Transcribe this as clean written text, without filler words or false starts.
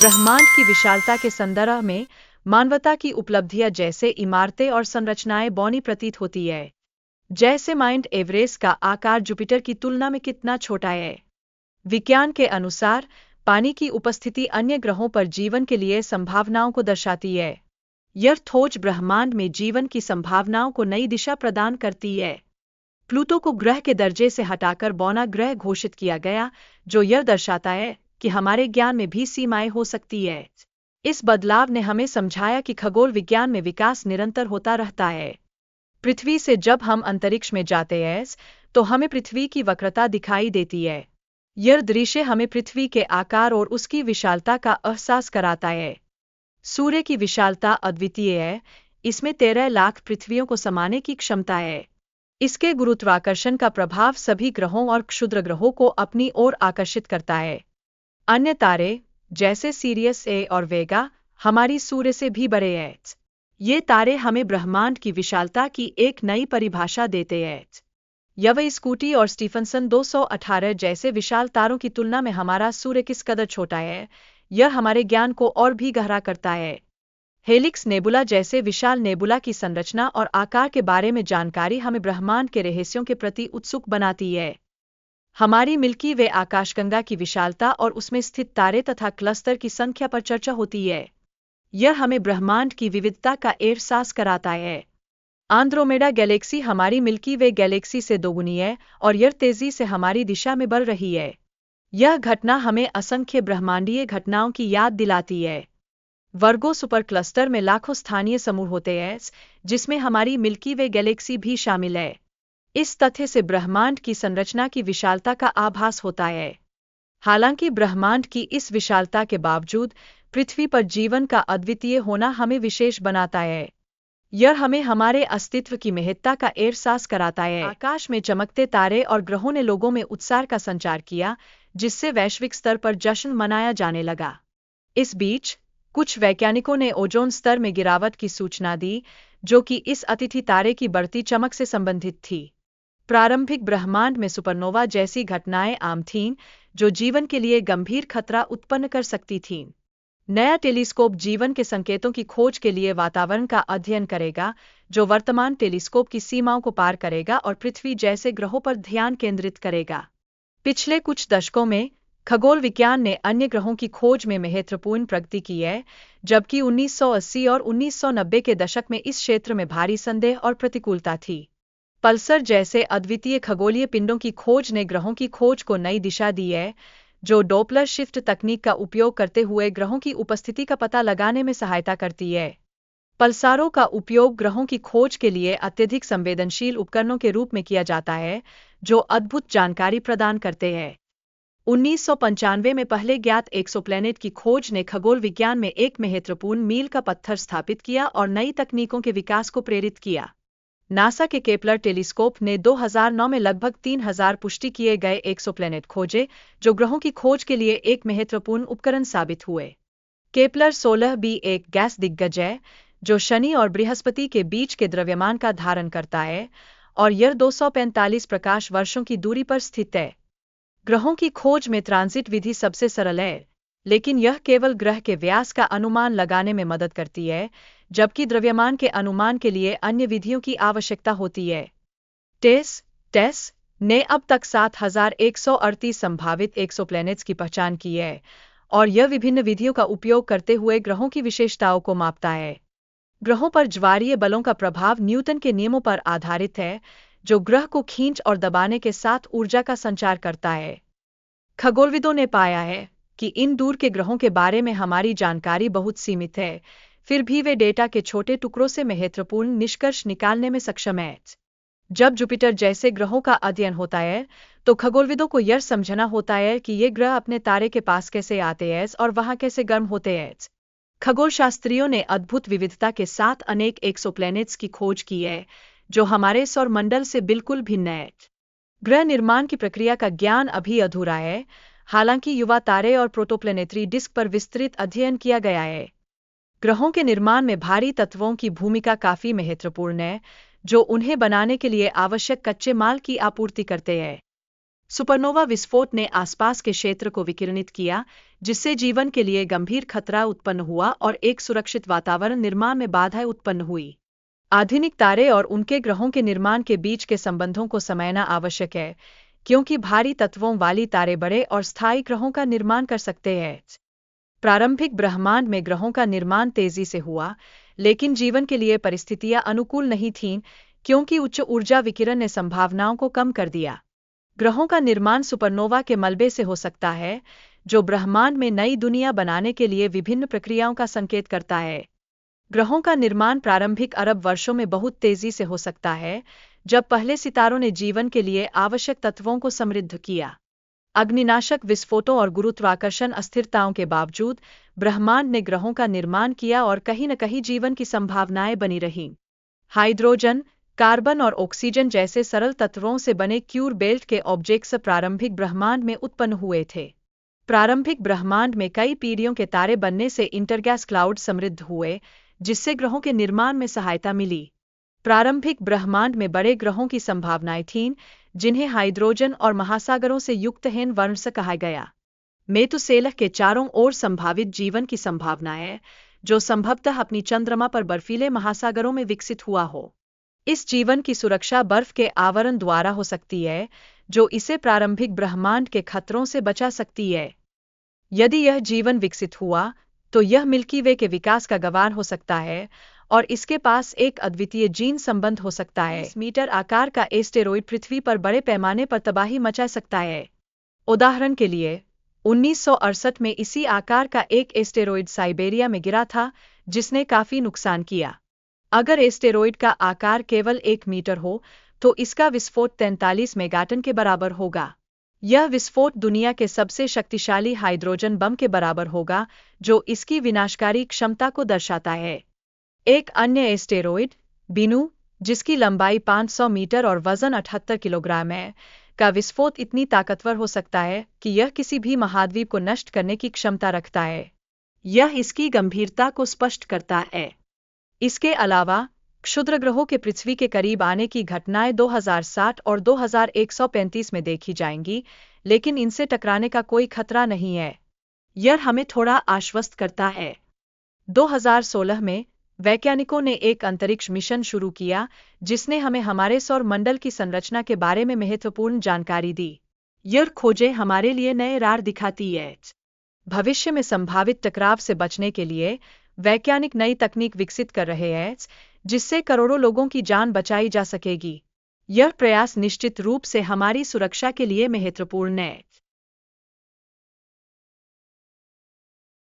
ब्रह्मांड की विशालता के संदर्भ में मानवता की उपलब्धियां जैसे इमारतें और संरचनाएं बौनी प्रतीत होती है। जैसे माउंट एवरेस्ट का आकार जुपिटर की तुलना में कितना छोटा है। विज्ञान के अनुसार पानी की उपस्थिति अन्य ग्रहों पर जीवन के लिए संभावनाओं को दर्शाती है। यह खोज ब्रह्मांड में जीवन की संभावनाओं को नई दिशा प्रदान करती है। प्लूटो को ग्रह के दर्जे से हटाकर बौना ग्रह घोषित किया गया, जो यह दर्शाता है कि हमारे ज्ञान में भी सीमाएं हो सकती है। इस बदलाव ने हमें समझाया कि खगोल विज्ञान में विकास निरंतर होता रहता है। पृथ्वी से जब हम अंतरिक्ष में जाते हैं तो हमें पृथ्वी की वक्रता दिखाई देती है। यह दृश्य हमें पृथ्वी के आकार और उसकी विशालता का एहसास कराता है। सूर्य की विशालता अद्वितीय है, इसमें 13 लाख पृथ्वियों को समाने की क्षमता है। इसके गुरुत्वाकर्षण का प्रभाव सभी ग्रहों और क्षुद्र ग्रहों को अपनी ओर आकर्षित करता है। अन्य तारे, जैसे सीरियस ए और वेगा, हमारी सूर्य से भी बड़े हैं। ये तारे हमें ब्रह्मांड की विशालता की एक नई परिभाषा देते हैं। यव स्कूटी और स्टीफनसन 218 जैसे विशाल तारों की तुलना में हमारा सूर्य किस कदर छोटा है, यह हमारे ज्ञान को और भी गहरा करता है। हेलिक्स नेबुला जैसे विशाल नेबुला की संरचना और आकार के बारे में जानकारी हमें ब्रह्मांड के रहस्यों के प्रति उत्सुक बनाती है। हमारी मिल्की वे आकाशगंगा की विशालता और उसमें स्थित तारे तथा क्लस्टर की संख्या पर चर्चा होती है। यह हमें ब्रह्मांड की विविधता का एहसास कराता है। आंद्रोमेडा गैलेक्सी हमारी मिल्की वे गैलेक्सी से दोगुनी है और यह तेजी से हमारी दिशा में बढ़ रही है। यह घटना हमें असंख्य ब्रह्मांडीय घटनाओं की याद दिलाती है। वर्गो सुपर क्लस्टर में लाखों स्थानीय समूह होते हैं, जिसमें हमारी मिल्की वे गैलेक्सी भी शामिल है। इस तथ्य से ब्रह्मांड की संरचना की विशालता का आभास होता है। हालांकि ब्रह्मांड की इस विशालता के बावजूद पृथ्वी पर जीवन का अद्वितीय होना हमें विशेष बनाता है। यह हमें हमारे अस्तित्व की महत्ता का एहसास कराता है। आकाश में चमकते तारे और ग्रहों ने लोगों में उत्साह का संचार किया, जिससे वैश्विक स्तर पर जश्न मनाया जाने लगा। इस बीच कुछ वैज्ञानिकों ने ओजोन स्तर में गिरावट की सूचना दी, जो कि इस अतिथि तारे की बढ़ती चमक से संबंधित थी। प्रारंभिक ब्रह्मांड में सुपरनोवा जैसी घटनाएं आम थीं, जो जीवन के लिए गंभीर खतरा उत्पन्न कर सकती थीं। नया टेलीस्कोप जीवन के संकेतों की खोज के लिए वातावरण का अध्ययन करेगा, जो वर्तमान टेलीस्कोप की सीमाओं को पार करेगा और पृथ्वी जैसे ग्रहों पर ध्यान केंद्रित करेगा। पिछले कुछ दशकों में खगोल विज्ञान ने अन्य ग्रहों की खोज में महत्वपूर्ण प्रगति की है, जबकि 1980 और 1990 के दशक में इस क्षेत्र में भारी संदेह और प्रतिकूलता थी। पल्सर जैसे अद्वितीय खगोलीय पिंडों की खोज ने ग्रहों की खोज को नई दिशा दी है, जो डॉपलर शिफ्ट तकनीक का उपयोग करते हुए ग्रहों की उपस्थिति का पता लगाने में सहायता करती है। पल्सारों का उपयोग ग्रहों की खोज के लिए अत्यधिक संवेदनशील उपकरणों के रूप में किया जाता है, जो अद्भुत जानकारी प्रदान करते हैं। 1995 में पहले ज्ञात एक्सोप्लैनेट की खोज ने खगोल विज्ञान में एक महत्वपूर्ण मील का पत्थर स्थापित किया और नई तकनीकों के विकास को प्रेरित किया। नासा के केपलर टेलीस्कोप ने 2009 में लगभग 3000 पुष्टि किए गए एक्सोप्लैनेट खोजे, जो ग्रहों की खोज के लिए एक महत्वपूर्ण उपकरण साबित हुए। केपलर 16b एक गैस दिग्गज है, जो शनि और बृहस्पति के बीच के द्रव्यमान का धारण करता है, और यह 245 प्रकाश वर्षों की दूरी पर स्थित है। ग्रहों की खोज में ट्रांजिट विधि सबसे सरल है, लेकिन यह केवल ग्रह के व्यास का अनुमान लगाने में मदद करती है, जबकि द्रव्यमान के अनुमान के लिए अन्य विधियों की आवश्यकता होती है। टेस ने अब तक 7138 संभावित एक्सोप्लैनेट्स की पहचान की है, और यह विभिन्न विधियों का उपयोग करते हुए ग्रहों की विशेषताओं को मापता है। ग्रहों पर ज्वारीय बलों का प्रभाव न्यूटन के नियमों पर आधारित है, जो ग्रह को खींच और दबाने के साथ ऊर्जा का संचार करता है। खगोलविदों ने पाया है कि इन दूर के ग्रहों के बारे में हमारी जानकारी बहुत सीमित है, फिर भी वे डेटा के छोटे टुकड़ों से महत्वपूर्ण निष्कर्ष निकालने में सक्षम हैं। जब जुपिटर जैसे ग्रहों का अध्ययन होता है, तो खगोलविदों को यह समझना होता है कि ये ग्रह अपने तारे के पास कैसे आते हैं और वहां कैसे गर्म होते हैं। खगोलशास्त्रियों ने अद्भुत विविधता के साथ अनेक एक्सोप्लैनेट्स की खोज की है, जो हमारे सौरमंडल से बिल्कुल भिन्न है। ग्रह निर्माण की प्रक्रिया का ज्ञान अभी अधूरा है, हालांकि युवा तारे और प्रोटोप्लैनेटरी डिस्क पर विस्तृत अध्ययन किया गया है। ग्रहों के निर्माण में भारी तत्वों की भूमिका काफी महत्वपूर्ण है, जो उन्हें बनाने के लिए आवश्यक कच्चे माल की आपूर्ति करते हैं। सुपरनोवा विस्फोट ने आसपास के क्षेत्र को विकिरणित किया, जिससे जीवन के लिए गंभीर खतरा उत्पन्न हुआ और एक सुरक्षित वातावरण निर्माण में बाधाएं उत्पन्न हुई। आधुनिक तारे और उनके ग्रहों के निर्माण के बीच के संबंधों को समझना आवश्यक है, क्योंकि भारी तत्वों वाली तारे बड़े और स्थायी ग्रहों का निर्माण कर सकते हैं। प्रारंभिक ब्रह्मांड में ग्रहों का निर्माण तेजी से हुआ, लेकिन जीवन के लिए परिस्थितियां अनुकूल नहीं थीं, क्योंकि उच्च ऊर्जा विकिरण ने संभावनाओं को कम कर दिया। ग्रहों का निर्माण सुपरनोवा के मलबे से हो सकता है, जो ब्रह्मांड में नई दुनिया बनाने के लिए विभिन्न प्रक्रियाओं का संकेत करता है। ग्रहों का निर्माण प्रारंभिक अरब वर्षों में बहुत तेजी से हो सकता है, जब पहले सितारों ने जीवन के लिए आवश्यक तत्वों को समृद्ध किया। अग्निनाशक विस्फोटों और गुरुत्वाकर्षण अस्थिरताओं के बावजूद ब्रह्मांड ने ग्रहों का निर्माण किया और कहीं न कहीं जीवन की संभावनाएं बनी रहीं। हाइड्रोजन, कार्बन और ऑक्सीजन जैसे सरल तत्वों से बने क्यूर बेल्ट के ऑब्जेक्ट्स प्रारंभिक ब्रह्मांड में उत्पन्न हुए थे। प्रारंभिक ब्रह्मांड में कई पीढ़ियों के तारे बनने से इंटरगैस क्लाउड समृद्ध हुए, जिससे ग्रहों के निर्माण में सहायता मिली। प्रारंभिक ब्रह्मांड में बड़े ग्रहों की संभावनाएं थीं, जिन्हें हाइड्रोजन और महासागरों से युक्त हेन वर्णस कहा गया। मेतुसेलह के चारों ओर संभावित जीवन की संभावना है, जो संभवतः अपनी चंद्रमा पर बर्फीले महासागरों में विकसित हुआ हो। इस जीवन की सुरक्षा बर्फ के आवरण द्वारा हो सकती है, जो इसे प्रारंभिक ब्रह्मांड के खतरों से बचा सकती है। यदि यह जीवन विकसित हुआ, तो यह मिल्की वे के विकास का गवाह हो सकता है, और इसके पास एक अद्वितीय जीन संबंध हो सकता है। 20 मीटर आकार का एस्टेरॉयड पृथ्वी पर बड़े पैमाने पर तबाही मचा सकता है। उदाहरण के लिए, 1968 में इसी आकार का एक एस्टेरॉयड साइबेरिया में गिरा था, जिसने काफी नुकसान किया। अगर एस्टेरॉयड का आकार केवल 1 मीटर हो, तो इसका विस्फोट 43 मेगाटन के बराबर होगा। यह विस्फोट दुनिया के सबसे शक्तिशाली हाइड्रोजन बम के बराबर होगा, जो इसकी विनाशकारी क्षमता को दर्शाता है। एक अन्य एस्टेरॉयड, बिनु, जिसकी लंबाई 500 मीटर और वजन 78 किलोग्राम है, का विस्फोट इतनी ताकतवर हो सकता है कि यह किसी भी महाद्वीप को नष्ट करने की क्षमता रखता है। यह इसकी गंभीरता को स्पष्ट करता है। इसके अलावा, क्षुद्र ग्रहों के पृथ्वी के करीब आने की घटनाएं 2060 और 2135 में देखी जाएंगी, लेकिन इनसे टकराने का कोई खतरा नहीं है। यह हमें थोड़ा आश्वस्त करता है। 2016 में, वैज्ञानिकों ने एक अंतरिक्ष मिशन शुरू किया, जिसने हमें हमारे सौर मंडल की संरचना के बारे में महत्वपूर्ण जानकारी दी। यह खोजें हमारे लिए नए राह दिखाती है। भविष्य में संभावित टकराव से बचने के लिए वैज्ञानिक नई तकनीक विकसित कर रहे हैं, जिससे करोड़ों लोगों की जान बचाई जा सकेगी। यह प्रयास निश्चित रूप से हमारी सुरक्षा के लिए महत्वपूर्ण है।